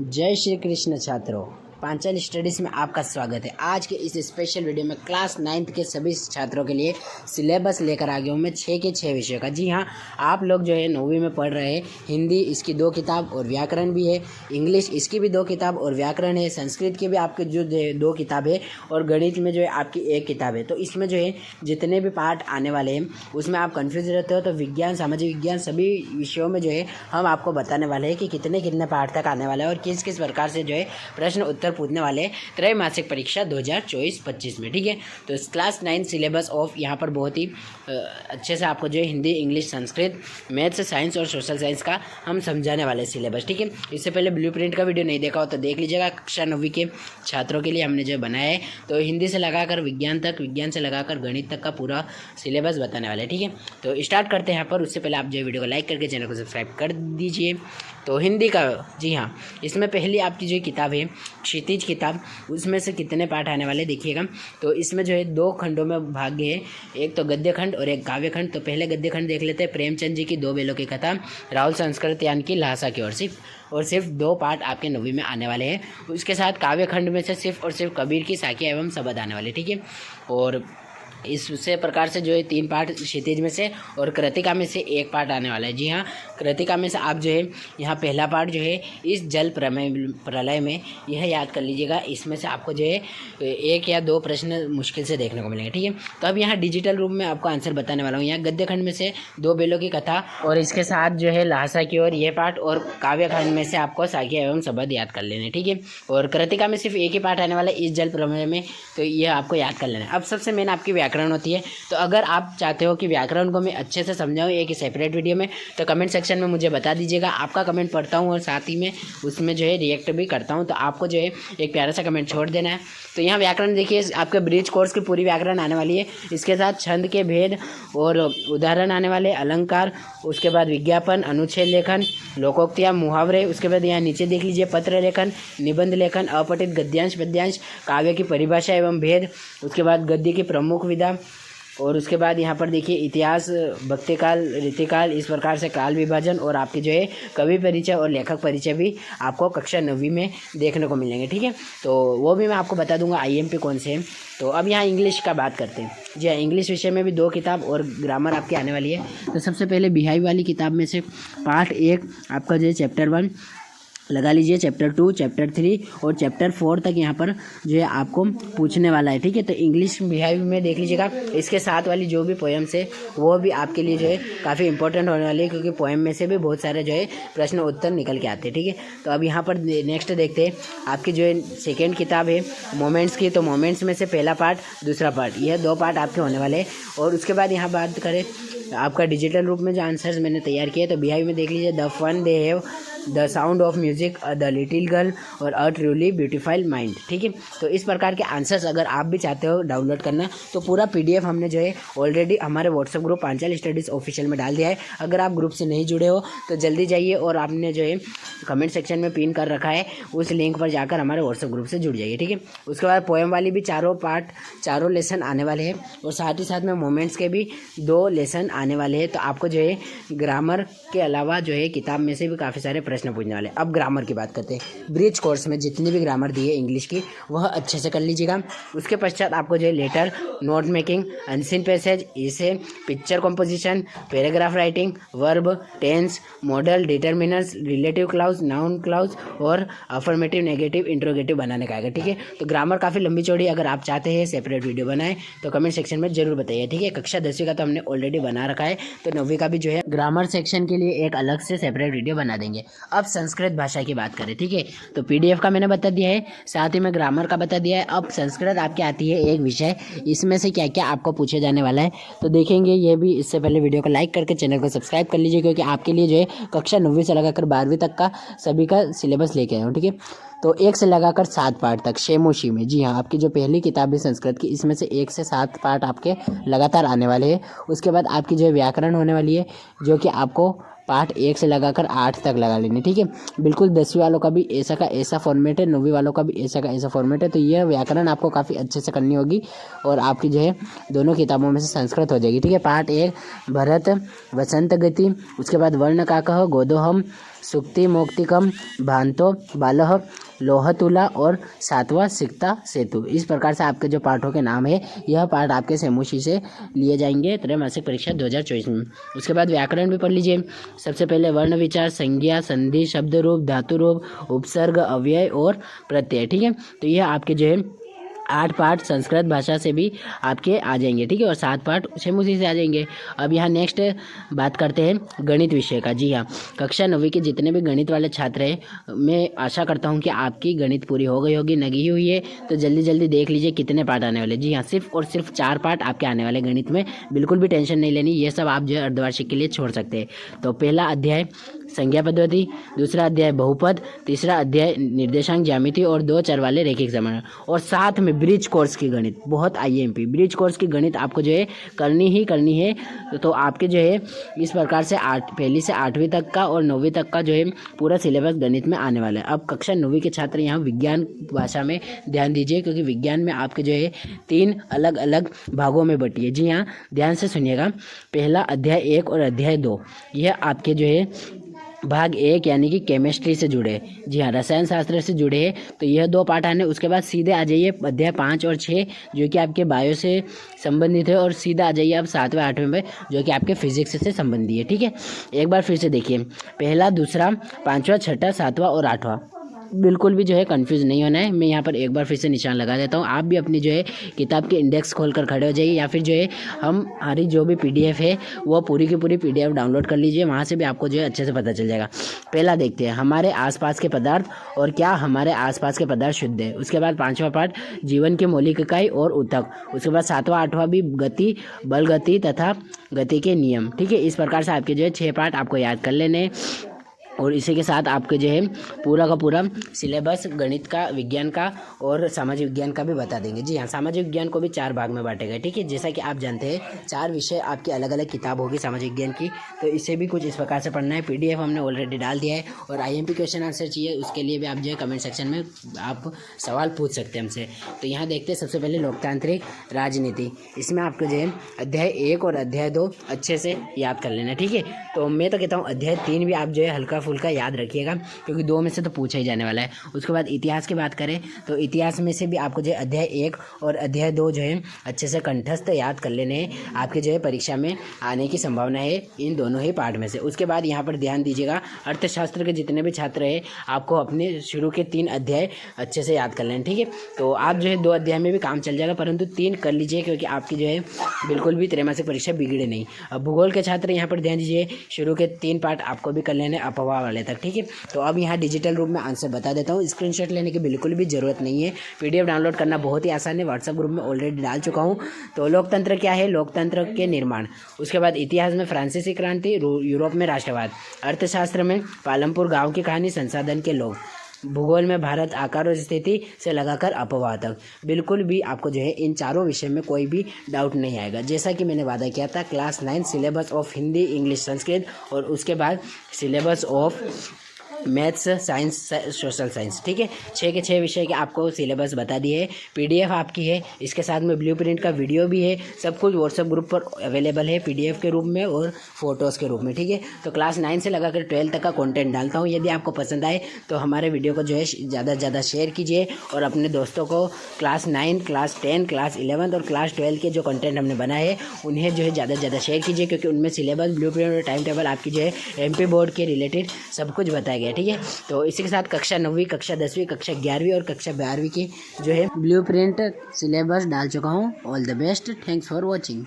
जय श्री कृष्ण छात्रों, पांचाल स्टडीज़ में आपका स्वागत है। आज के इस स्पेशल वीडियो में क्लास 9th के सभी छात्रों के लिए सिलेबस लेकर आ गया हूँ मैं 6 के 6 विषयों का। जी हाँ, आप लोग जो है 9वीं में पढ़ रहे हैं। हिंदी इसकी 2 किताब और व्याकरण भी है, इंग्लिश इसकी भी 2 किताब और व्याकरण है, संस्कृत की भी आपकी जो 2 किताब है और गणित में जो है आपकी 1 किताब है। तो इसमें जो है जितने भी पार्ट आने वाले हैं उसमें आप कन्फ्यूज रहते हो तो विज्ञान, सामाजिक विज्ञान सभी विषयों में जो है हम आपको बताने वाले हैं कि कितने कितने पार्ट तक आने वाले हैं और किस किस प्रकार से जो है प्रश्न उत्तर पूछने वाले हैं त्रैमासिक परीक्षा 2024-25 में। ठीक है, तो क्लास 9 सिलेबस ऑफ यहाँ पर बहुत ही अच्छे से आपको जो है Hindi, English, Sanskrit, maths, science और सोशल साइंस का हम समझाने वाले सिलेबस। ठीक है, इससे पहले ब्लूप्रिंट का वीडियो नहीं देखा हो तो देख लीजिएगा। कक्षा 9वीं के छात्रों के लिए हमने जो बनाया है तो हिंदी से लगाकर विज्ञान तक, विज्ञान से लगाकर गणित तक का पूरा सिलेबस बताने वाले। ठीक है, तो स्टार्ट करते हैं यहाँ पर। उससे पहले आप जो वीडियो को लाइक करके चैनल को सब्सक्राइब कर दीजिए। तो हिंदी का, जी हाँ, इसमें पहली आपकी जो किताब है क्षितिज किताब, उसमें से कितने पाठ आने वाले देखिएगा। तो इसमें जो है 2 खंडों में भाग गए हैं, एक तो गद्य खंड और एक काव्य खंड। तो पहले गद्य खंड देख लेते हैं। प्रेमचंद जी की 2 बेलों की कथा, राहुल संस्कृत यानी कि लहासा की ओर सिर्फ 2 पार्ट आपके 9वीं में आने वाले हैं। उसके साथ काव्य खंड में से सिर्फ और सिर्फ कबीर की साखियाँ एवं शबद आने वाले। ठीक है, और इससे प्रकार से जो है 3 पार्ट क्षितिज में से और कृतिका में से 1 पार्ट आने वाला है। जी हाँ, कृतिका में से आप जो है यहाँ पहला पार्ट जो है इस जल प्रलय में, यह याद कर लीजिएगा। इसमें से आपको जो है 1 या 2 प्रश्न मुश्किल से देखने को मिलेंगे। ठीक है, तो अब यहाँ डिजिटल रूप में आपको आंसर बताने वाला हूँ। यहाँ गद्य खंड में से 2 बेलों की कथा और इसके साथ जो है लहासा की ओर ये पार्ट, और काव्य खंड में से आपको साखियाँ एवं शबद याद कर लेने। ठीक है, और कृतिका में सिर्फ 1 ही पार्ट आने वाला है इस जल प्रलय में, तो ये आपको याद कर लेना है। अब सबसे मेन आपकी व्याकरण होती है। तो अगर आप चाहते हो कि व्याकरण को मैं अच्छे से समझाऊं एक सेपरेट वीडियो में, तो कमेंट सेक्शन में मुझे बता दीजिएगा। आपका कमेंट पढ़ता हूं और साथ ही में उसमें जो है रिएक्ट भी करता हूं। तो आपको जो है एक प्यारा सा कमेंट छोड़ देना है। तो यहाँ व्याकरण देखिए, आपके ब्रिज कोर्स की पूरी व्याकरण आने वाली है। इसके साथ छंद के भेद और उदाहरण आने वाले, अलंकार, उसके बाद विज्ञापन, अनुच्छेद लेखन, लोकोक्तियाँ, मुहावरे। उसके बाद यहाँ नीचे देख लीजिए पत्र लेखन, निबंध लेखन, अपठित गद्यांश पद्यांश, काव्य की परिभाषा एवं भेद, उसके बाद गद्य की प्रमुख विधा, और उसके बाद यहाँ पर देखिए इतिहास, भक्तिकाल, रीतिकाल, इस प्रकार से काल विभाजन और आपके जो है कवि परिचय और लेखक परिचय भी आपको कक्षा 9वीं में देखने को मिलेंगे। ठीक है, तो वो भी मैं आपको बता दूंगा आईएमपी कौन से हैं। तो अब यहाँ इंग्लिश का बात करते हैं। जी हाँ, इंग्लिश विषय में भी 2 किताब और ग्रामर आपकी आने वाली है। तो सबसे पहले बिहाई वाली किताब में से पार्ट 1 आपका जो है चैप्टर 1 लगा लीजिए, चैप्टर 2, चैप्टर 3 और चैप्टर 4 तक यहाँ पर जो है आपको पूछने वाला है। ठीक है, तो इंग्लिश बिहेव में देख लीजिएगा। इसके साथ वाली जो भी पोएम्स है वो भी आपके लिए जो है काफ़ी इंपॉर्टेंट होने वाली है, क्योंकि पोएम में से भी बहुत सारे जो है प्रश्न उत्तर निकल के आते हैं। ठीक है, तो अब यहाँ पर नेक्स्ट देखते हैं आपकी जो है सेकेंड किताब है मोमेंट्स की। तो मोमेंट्स में से पहला पार्ट, दूसरा पार्ट, यह 2 पार्ट आपके होने वाले हैं। और उसके बाद यहाँ बात करें आपका डिजिटल रूप में जो आंसर्स मैंने तैयार किए, तो बिहाई में देख लीजिए the fun they have, the sound of music, the little girl और अ ट्रूली ब्यूटीफाइल माइंड। ठीक है, तो इस प्रकार के आंसर्स अगर आप भी चाहते हो डाउनलोड करना, तो पूरा PDF हमने जो है ऑलरेडी हमारे WhatsApp group Panchal studies official में डाल दिया है। अगर आप ग्रुप से नहीं जुड़े हो तो जल्दी जाइए और आपने जो है कमेंट सेक्शन में पिन कर रखा है, उस लिंक पर जाकर हमारे व्हाट्सएप ग्रुप से जुड़ जाइए। ठीक है, उसके बाद पोएम वाली भी 4 पार्ट, 4 लेसन आने वाले हैं और साथ ही साथ में मोमेंट्स के भी 2 लेसन आने वाले हैं। तो आपको जो है ग्रामर के अलावा जो है किताब में से भी काफ़ी सारे प्रश्न पूछने वाले हैं। अब ग्रामर की बात करते हैं। ब्रिज कोर्स में जितनी भी ग्रामर दी है इंग्लिश की, वह अच्छे से कर लीजिएगा। उसके पश्चात आपको जो है letter, note making, unseen passage, इसे picture composition, paragraph writing, verb, tense, modal, determiners, relative clause, noun clause और अफर्मेटिव, नेगेटिव, इंट्रोगेटिव बनाने का आएगा। ठीक है, तो ग्रामर काफ़ी लंबी चौड़ी, अगर आप चाहते हैं सेपरेट वीडियो बनाएं तो कमेंट सेक्शन में जरूर बताइए। ठीक है, कक्षा 10वीं का तो हमने ऑलरेडी बना रखा है, तो 9वीं का भी जो है ग्रामर सेक्शन के लिए एक अलग से सेपरेट वीडियो बना देंगे। अब संस्कृत भाषा की बात करें। ठीक है, तो PDF का मैंने बता दिया है, साथ ही में ग्रामर का बता दिया है। अब संस्कृत आपकी आती है एक विषय, इसमें से क्या क्या आपको पूछे जाने वाला है तो देखेंगे ये भी। इससे पहले वीडियो को लाइक करके चैनल को सब्सक्राइब कर लीजिए, क्योंकि आपके लिए जो है कक्षा 9वीं से लगाकर 12वीं तक का सभी का सिलेबस लेके आया हूँ। ठीक है, तो 1 से लगाकर 7 पार्ट तक शेमोशी में। जी हाँ, आपकी जो पहली किताब है संस्कृत की, इसमें से 1 से 7 पार्ट आपके लगातार आने वाले हैं। उसके बाद आपकी जो है व्याकरण होने वाली है, जो कि आपको पार्ट 1 से लगाकर 8 तक लगा लेनी, ठीक है। बिल्कुल 10वीं वालों का भी ऐसा का ऐसा फॉर्मेट है, 9वीं वालों का भी ऐसा का ऐसा फॉर्मेट है। तो यह व्याकरण आपको काफ़ी अच्छे से करनी होगी और आपकी जो है दोनों किताबों में से संस्कृत हो जाएगी, ठीक है। पार्ट 1 भरत वसंत गति, उसके बाद वर्ण काकः गोदोहम सुक्ति मोक्तिकम भांतो बालह लोहतुला और 7वां सिक्ता सेतु। इस प्रकार से आपके जो पाठों के नाम है यह पाठ आपके सेमुशी से लिए जाएंगे त्रैमासिक परीक्षा 2024 में। उसके बाद व्याकरण भी पढ़ लीजिए। सबसे पहले वर्ण विचार, संज्ञा, संधि, शब्द रूप, धातु रूप, उपसर्ग, अव्यय और प्रत्यय, ठीक है। तो यह आपके जो है 8 पार्ट संस्कृत भाषा से भी आपके आ जाएंगे, ठीक है, और 7 पार्ट सेमुसी से आ जाएंगे। अब यहाँ नेक्स्ट बात करते हैं गणित विषय का। जी हाँ, कक्षा 9वीं के जितने भी गणित वाले छात्र हैं, मैं आशा करता हूँ कि आपकी गणित पूरी हो गई होगी, लगी हुई है तो जल्दी जल्दी देख लीजिए कितने पार्ट आने वाले। जी हाँ, सिर्फ और सिर्फ 4 पार्ट आपके आने वाले गणित में। बिल्कुल भी टेंशन नहीं लेनी, ये सब आप जो है अर्धवार्षिक के लिए छोड़ सकते हैं। तो पहला अध्याय संज्ञा पद्धति, दूसरा अध्याय बहुपद, तीसरा अध्याय निर्देशांक ज्यामिति और 2 चर वाले रैखिक समीकरण, और साथ में ब्रिज कोर्स की गणित। बहुत आईएमपी ब्रिज कोर्स की गणित आपको जो है करनी ही करनी है। तो आपके जो है इस प्रकार से 1 से 8वीं तक का और 9वीं तक का जो है पूरा सिलेबस गणित में आने वाला है। अब कक्षा 9वीं के छात्र यहाँ विज्ञान भाषा में ध्यान दीजिए, क्योंकि विज्ञान में आपके जो है 3 अलग अलग भागों में बटी है। जी हाँ, ध्यान से सुनिएगा। पहला अध्याय 1 और अध्याय 2 यह आपके जो है भाग 1 यानी कि केमिस्ट्री से जुड़े, जी हाँ, रसायन शास्त्र से जुड़े हैं। तो यह 2 पार्ट आने, उसके बाद सीधे आ जाइए अध्याय 5 और 6 जो कि आपके बायो से संबंधित है, और सीधा आ जाइए आप 7वें 8वें में जो कि आपके फिजिक्स से संबंधित है, ठीक है। एक बार फिर से देखिए, पहला, दूसरा, 5वां, 6वां, 7वां और 8वां। बिल्कुल भी जो है कंफ्यूज नहीं होना है। मैं यहाँ पर एक बार फिर से निशान लगा देता हूँ। आप भी अपनी जो है किताब के इंडेक्स खोलकर खड़े हो जाइए, या फिर जो है हमारी जो भी पीडीएफ है वो पूरी की पूरी पीडीएफ डाउनलोड कर लीजिए, वहाँ से भी आपको जो है अच्छे से पता चल जाएगा। पहला देखते हैं, हमारे आसपास के पदार्थ और क्या हमारे आसपास के पदार्थ शुद्ध है। उसके बाद 5वां पार्ट जीवन की मौलिक इकाई और ऊतक। उसके बाद 7वां 8वां भी गति, बल गति तथा गति के नियम, ठीक है। इस प्रकार से आपके जो है 6 पार्ट आपको याद कर लेने, और इसी के साथ आपके जो है पूरा का पूरा सिलेबस गणित का, विज्ञान का और सामाजिक विज्ञान का भी बता देंगे। जी हाँ, सामाजिक विज्ञान को भी 4 भाग में बांटे गए, ठीक है। जैसा कि आप जानते हैं 4 विषय आपकी अलग अलग किताब होगी सामाजिक विज्ञान की, तो इसे भी कुछ इस प्रकार से पढ़ना है। पीडीएफ हमने ऑलरेडी डाल दिया है, और आईएमपी क्वेश्चन आंसर चाहिए उसके लिए भी आप जो है कमेंट सेक्शन में आप सवाल पूछ सकते हैं हमसे। तो यहाँ देखते हैं सबसे पहले लोकतांत्रिक राजनीति। इसमें आपको जो है अध्याय 1 और अध्याय 2 अच्छे से याद कर लेना, ठीक है। तो मैं तो कहता हूँ अध्याय 3 भी आप जो है हल्का फुल्का याद रखिएगा, क्योंकि 2 में से तो पूछा ही जाने वाला है। उसके बाद इतिहास की बात करें तो इतिहास में से भी आपको जो है अध्याय 1 और अध्याय 2 जो है अच्छे से कंठस्थ याद कर लेने हैं। आपके जो है परीक्षा में आने की संभावना है इन दोनों ही पार्ट में से। उसके बाद यहाँ पर ध्यान दीजिएगा, अर्थशास्त्र के जितने भी छात्र हैं आपको अपने शुरू के 3 अध्याय अच्छे से याद कर लेना, ठीक है। तो आप जो है 2 अध्याय में भी काम चल जाएगा, परंतु 3 कर लीजिए, क्योंकि आपकी जो है बिल्कुल भी त्रैमासिक परीक्षा बिगड़े नहीं। अब भूगोल के छात्र यहाँ पर ध्यान दीजिए, शुरू के 3 पार्ट आपको भी कर लेने अपवाह वाले तक, ठीक है। तो अब यहाँ डिजिटल रूप में आंसर बता देता हूँ, स्क्रीनशॉट लेने की बिल्कुल भी ज़रूरत नहीं है। पीडीएफ डाउनलोड करना बहुत ही आसान है, व्हाट्सएप ग्रुप में ऑलरेडी डाल चुका हूँ। तो लोकतंत्र क्या है, लोकतंत्र के निर्माण। उसके बाद इतिहास में फ्रांसीसी क्रांति, यूरोप में राष्ट्रवाद। अर्थशास्त्र में पालमपुर गाँव की कहानी, संसाधन के लोग। भूगोल में भारत आकार और स्थिति से लगाकर अपवाह तक। बिल्कुल भी आपको जो है इन 4 विषय में कोई भी डाउट नहीं आएगा। जैसा कि मैंने वादा किया था, class 9 syllabus of Hindi, English, Sanskrit, और उसके बाद syllabus of maths, science, social science, ठीक है। 6 के 6 विषय के आपको सिलेबस बता दिए है। पीडीएफ आपकी है, इसके साथ में ब्लूप्रिंट का वीडियो भी है, सब कुछ व्हाट्सएप ग्रुप पर अवेलेबल है पीडीएफ के रूप में और फोटोज़ के रूप में, ठीक है। तो क्लास 9 से लगाकर 12 तक का कंटेंट डालता हूँ। यदि आपको पसंद आए तो हमारे वीडियो को जो है ज़्यादा से ज़्यादा शेयर कीजिए, और अपने दोस्तों को क्लास 9, क्लास 10, क्लास 11 और क्लास 12 के जो कंटेंट हमने बनाए हैं उन्हें जो है ज़्यादा से ज़्यादा शेयर कीजिए, क्योंकि उनमें सिलेबस, ब्लूप्रिंट और टाइम टेबल आपकी जो है एमपी बोर्ड के रिलेटेड सब कुछ बताया गया, ठीक है। तो इसी के साथ कक्षा 9वीं, कक्षा 10वीं, कक्षा 11वीं और कक्षा 12वीं की जो है ब्लूप्रिंट सिलेबस डाल चुका हूँ। All the best, thanks for watching.